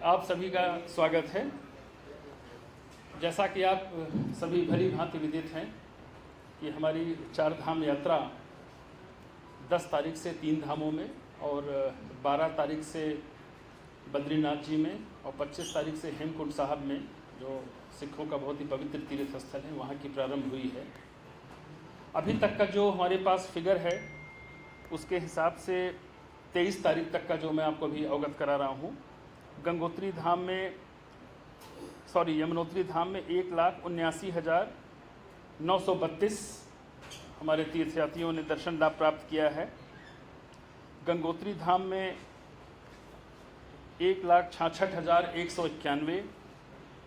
आप सभी का स्वागत है। जैसा कि आप सभी भली भांति विदित हैं कि हमारी चार धाम यात्रा 10 तारीख से 3 धामों में और 12 तारीख से बद्रीनाथ जी में और 25 तारीख से हेमकुंड साहब में, जो सिखों का बहुत ही पवित्र तीर्थ स्थल है, वहाँ की प्रारंभ हुई है। अभी तक का जो हमारे पास फिगर है उसके हिसाब से 23 तारीख तक का जो मैं आपको अभी अवगत करा रहा हूँ, यमुनोत्री धाम में 1,79,932 हमारे तीर्थयात्रियों ने दर्शन लाभ प्राप्त किया है। गंगोत्री धाम में 1,66,191,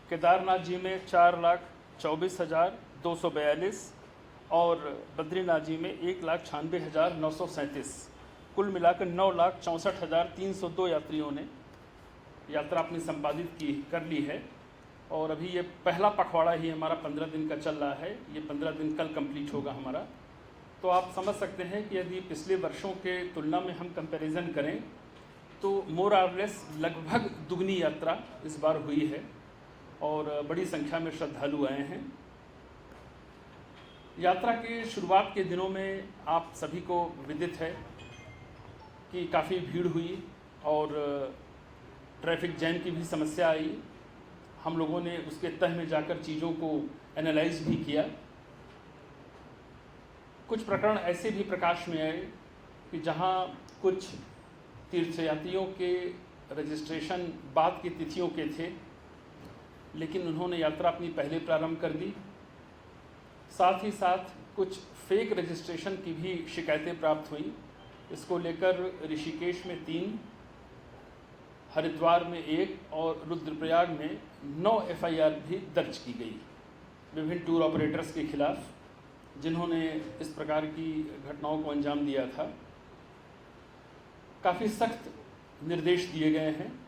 केदारनाथ जी में 4,24,242 और बद्रीनाथ जी में 1,96,937। कुल मिलाकर 9,64,302 यात्रियों ने यात्रा अपनी संपादित कर ली है। और अभी ये पहला पखवाड़ा ही हमारा 15 दिन का चल रहा है। ये 15 दिन कल कंप्लीट होगा हमारा। तो आप समझ सकते हैं कि यदि पिछले वर्षों के तुलना में हम कंपैरिजन करें तो मोर और लेस लगभग दुगनी यात्रा इस बार हुई है और बड़ी संख्या में श्रद्धालु आए हैं। यात्रा के शुरुआत के दिनों में आप सभी को विदित है कि काफ़ी भीड़ हुई और ट्रैफिक जैम की भी समस्या आई। हम लोगों ने उसके तह में जाकर चीज़ों को एनालाइज भी किया। कुछ प्रकरण ऐसे भी प्रकाश में आए कि जहां कुछ तीर्थयात्रियों के रजिस्ट्रेशन बाद की तिथियों के थे, लेकिन उन्होंने यात्रा अपनी पहले प्रारंभ कर दी। साथ ही साथ कुछ फेक रजिस्ट्रेशन की भी शिकायतें प्राप्त हुई। इसको लेकर ऋषिकेश में 3, हरिद्वार में 1 और रुद्रप्रयाग में 9 FIR भी दर्ज की गई विभिन्न टूर ऑपरेटर्स के खिलाफ, जिन्होंने इस प्रकार की घटनाओं को अंजाम दिया था। काफ़ी सख्त निर्देश दिए गए हैं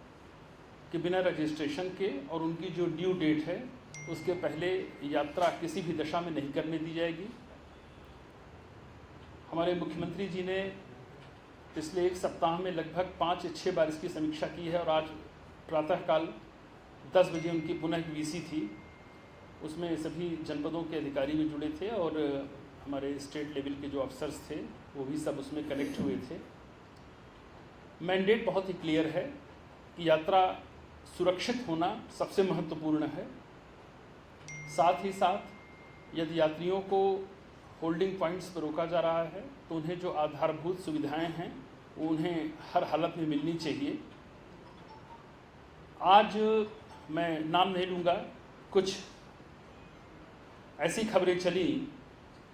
कि बिना रजिस्ट्रेशन के और उनकी जो ड्यू डेट है उसके पहले यात्रा किसी भी दशा में नहीं करने दी जाएगी। हमारे मुख्यमंत्री जी ने पिछले एक सप्ताह में लगभग 5 या 6 बार इसकी समीक्षा की है और आज प्रातःकाल 10 बजे उनकी पुनः VC थी। उसमें सभी जनपदों के अधिकारी भी जुड़े थे और हमारे स्टेट लेवल के जो अफसर्स थे वो भी सब उसमें कनेक्ट हुए थे। मैंडेट बहुत ही क्लियर है कि यात्रा सुरक्षित होना सबसे महत्वपूर्ण है। साथ ही साथ यदि यात्रियों को होल्डिंग पॉइंट्स पर रोका जा रहा है तो उन्हें जो आधारभूत सुविधाएं हैं वो उन्हें हर हालत में मिलनी चाहिए। आज मैं नाम नहीं लूँगा, कुछ ऐसी खबरें चली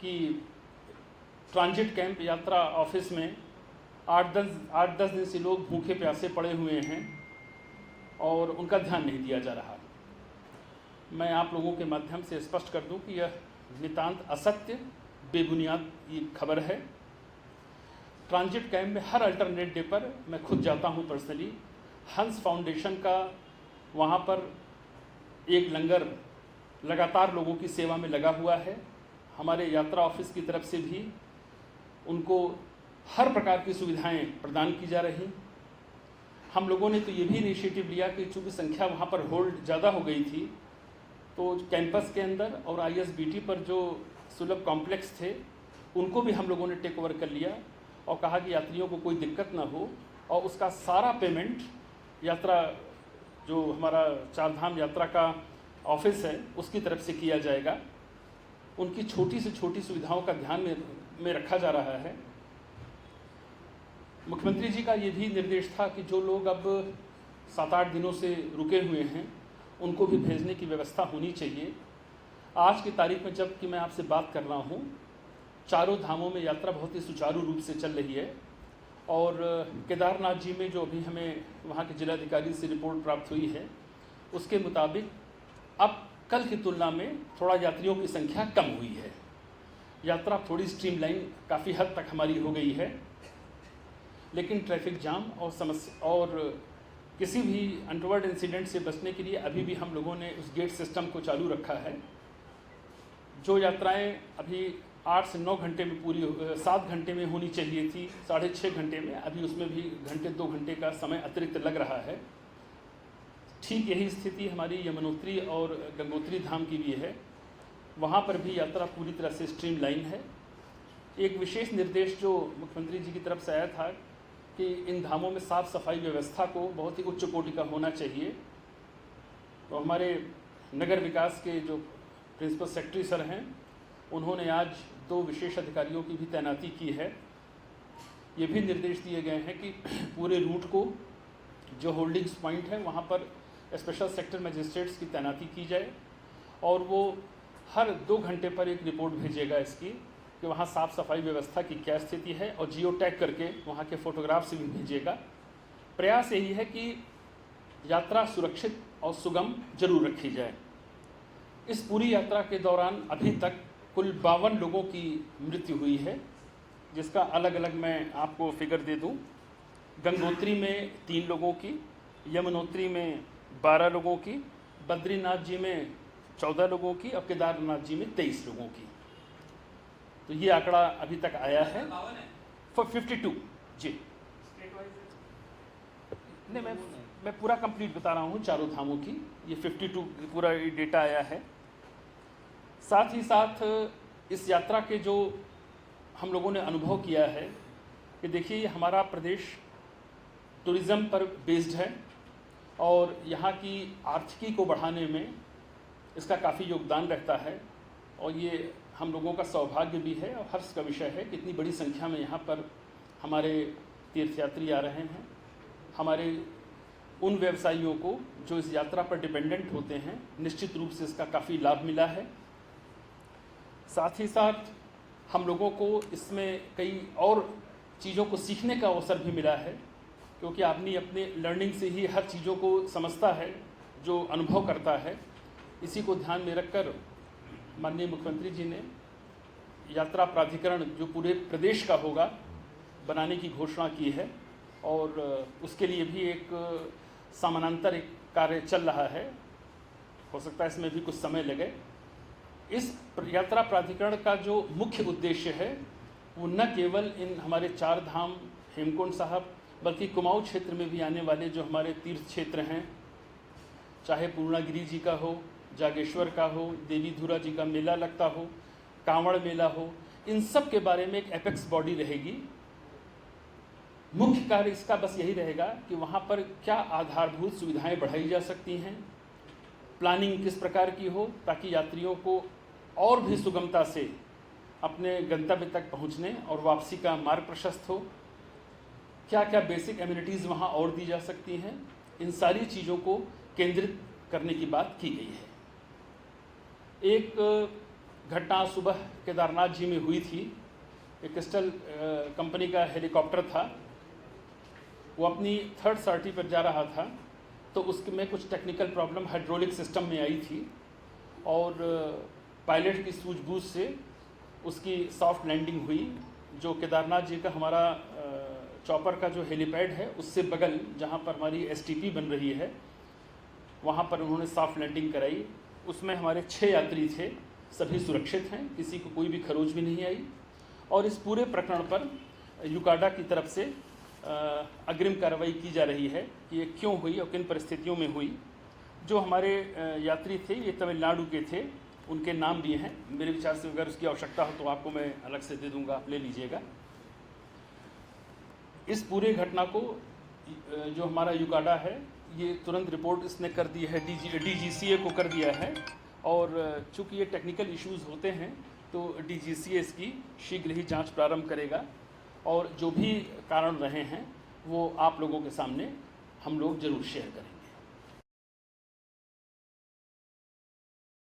कि ट्रांजिट कैंप यात्रा ऑफिस में 8-10 दिन से लोग भूखे प्यासे पड़े हुए हैं और उनका ध्यान नहीं दिया जा रहा। मैं आप लोगों के माध्यम से स्पष्ट कर दूं कि यह नितांत असत्य, बेबुनियाद ये खबर है। ट्रांजिट कैंप में हर अल्टरनेट डे पर मैं खुद जाता हूं पर्सनली। हंस फाउंडेशन का वहां पर एक लंगर लगातार लोगों की सेवा में लगा हुआ है। हमारे यात्रा ऑफिस की तरफ से भी उनको हर प्रकार की सुविधाएं प्रदान की जा रही। हम लोगों ने तो ये भी इनिशिएटिव लिया कि चूँकि संख्या वहाँ पर होल्ड ज़्यादा हो गई थी तो कैंपस के अंदर और ISBT पर जो सुलभ कॉम्प्लेक्स थे उनको भी हम लोगों ने टेक ओवर कर लिया और कहा कि यात्रियों को कोई दिक्कत ना हो और उसका सारा पेमेंट यात्रा जो हमारा चार धाम यात्रा का ऑफिस है उसकी तरफ से किया जाएगा। उनकी छोटी से छोटी सुविधाओं का ध्यान में रखा जा रहा है। मुख्यमंत्री जी का ये भी निर्देश था कि जो लोग अब 7-8 दिनों से रुके हुए हैं उनको भी भेजने की व्यवस्था होनी चाहिए। आज की तारीख में जब कि मैं आपसे बात कर रहा हूँ, चारों धामों में यात्रा बहुत ही सुचारू रूप से चल रही है और केदारनाथ जी में जो अभी हमें वहाँ के जिलाधिकारी से रिपोर्ट प्राप्त हुई है उसके मुताबिक अब कल की तुलना में थोड़ा यात्रियों की संख्या कम हुई है। यात्रा थोड़ी स्ट्रीमलाइन काफ़ी हद तक हमारी हो गई है, लेकिन ट्रैफिक जाम और समस्या और किसी भी अनटोवर्ड इंसिडेंट से बचने के लिए अभी भी हम लोगों ने उस गेट सिस्टम को चालू रखा है। जो यात्राएं अभी 8 से 9 घंटे में पूरी 7 घंटे में होनी चाहिए थी, 6.5 घंटे में, अभी उसमें भी 1-2 घंटे का समय अतिरिक्त लग रहा है। ठीक यही स्थिति हमारी यमुनोत्री और गंगोत्री धाम की भी है। वहाँ पर भी यात्रा पूरी तरह से स्ट्रीमलाइन है। एक विशेष निर्देश जो मुख्यमंत्री जी की तरफ से आया था कि इन धामों में साफ़ सफाई व्यवस्था को बहुत ही उच्च कोटि का होना चाहिए, तो हमारे नगर विकास के जो प्रिंसिपल सेक्रेटरी सर हैं, उन्होंने आज 2 विशेष अधिकारियों की भी तैनाती की है। ये भी निर्देश दिए गए हैं कि पूरे रूट को जो होल्डिंग्स पॉइंट है वहाँ पर स्पेशल सेक्टर मजिस्ट्रेट्स की तैनाती की जाए और वो हर 2 घंटे पर एक रिपोर्ट भेजेगा इसकी कि वहाँ साफ़ सफाई व्यवस्था की क्या स्थिति है, और जियो टैग करके वहाँ के फ़ोटोग्राफ्स भी भेजेगा। प्रयास यही है कि यात्रा सुरक्षित और सुगम जरूर रखी जाए। इस पूरी यात्रा के दौरान अभी तक कुल 52 लोगों की मृत्यु हुई है, जिसका अलग अलग मैं आपको फिगर दे दूं। गंगोत्री में 3 लोगों की, यमुनोत्री में 12 लोगों की, बद्रीनाथ जी में 14 लोगों की और केदारनाथ जी में 23 लोगों की। तो ये आंकड़ा अभी तक आया है। 52 जी। नहीं, मैं पूरा कंप्लीट बता रहा हूँ चारों धामों की। ये 52 पूरा डेटा आया है। साथ ही साथ इस यात्रा के जो हम लोगों ने अनुभव किया है कि देखिए हमारा प्रदेश टूरिज़्म पर बेस्ड है और यहाँ की आर्थिकी को बढ़ाने में इसका काफ़ी योगदान रहता है, और ये हम लोगों का सौभाग्य भी है और हर्ष का विषय है कि इतनी बड़ी संख्या में यहाँ पर हमारे तीर्थयात्री आ रहे हैं। हमारे उन व्यवसायियों को जो इस यात्रा पर डिपेंडेंट होते हैं, निश्चित रूप से इसका काफ़ी लाभ मिला है। साथ ही साथ हम लोगों को इसमें कई और चीज़ों को सीखने का अवसर भी मिला है, क्योंकि आदमी अपने लर्निंग से ही हर चीज़ों को समझता है, जो अनुभव करता है। इसी को ध्यान में रखकर माननीय मुख्यमंत्री जी ने यात्रा प्राधिकरण जो पूरे प्रदेश का होगा बनाने की घोषणा की है, और उसके लिए भी एक समानांतर एक कार्य चल रहा है। हो सकता है इसमें भी कुछ समय लगे। इस यात्रा प्राधिकरण का जो मुख्य उद्देश्य है वो न केवल इन हमारे 4 धाम हेमकुंड साहब, बल्कि कुमाऊं क्षेत्र में भी आने वाले जो हमारे तीर्थ क्षेत्र हैं, चाहे पूर्णागिरी जी का हो, जागेश्वर का हो, देवी धुरा जी का मेला लगता हो, कांवड़ मेला हो, इन सब के बारे में एक एपेक्स बॉडी रहेगी। मुख्य कार्य इसका बस यही रहेगा कि वहाँ पर क्या आधारभूत सुविधाएं बढ़ाई जा सकती हैं, प्लानिंग किस प्रकार की हो ताकि यात्रियों को और भी सुगमता से अपने गंतव्य तक पहुँचने और वापसी का मार्ग प्रशस्त हो, क्या क्या बेसिक एमिनिटीज़ वहाँ और दी जा सकती हैं, इन सारी चीज़ों को केंद्रित करने की बात की गई है। एक घटना सुबह केदारनाथ जी में हुई थी। एक क्रिस्टल कंपनी का हेलीकॉप्टर था, वो अपनी 3rd सॉर्टी पर जा रहा था, तो उसमें कुछ टेक्निकल प्रॉब्लम हाइड्रोलिक सिस्टम में आई थी और पायलट की सूझबूझ से उसकी सॉफ्ट लैंडिंग हुई। जो केदारनाथ जी का हमारा चॉपर का जो हेलीपैड है उससे बगल जहाँ पर हमारी STP बन रही है, वहाँ पर उन्होंने सॉफ्ट लैंडिंग कराई। उसमें हमारे 6 यात्री थे, सभी सुरक्षित हैं, किसी को कोई भी खरोच भी नहीं आई। और इस पूरे प्रकरण पर यूकाडा की तरफ से अग्रिम कार्रवाई की जा रही है कि ये क्यों हुई और किन परिस्थितियों में हुई। जो हमारे यात्री थे ये तमिलनाडु के थे, उनके नाम दिए हैं। मेरे विचार से अगर उसकी आवश्यकता हो तो आपको मैं अलग से दे दूंगा, आप ले लीजिएगा। इस पूरे घटना को जो हमारा यूकाडा है ये तुरंत रिपोर्ट इसने कर दी है, DGCA को कर दिया है, और चूँकि ये टेक्निकल इश्यूज़ होते हैं तो DGCA इसकी शीघ्र ही जांच प्रारंभ करेगा, और जो भी कारण रहे हैं वो आप लोगों के सामने हम लोग ज़रूर शेयर करेंगे।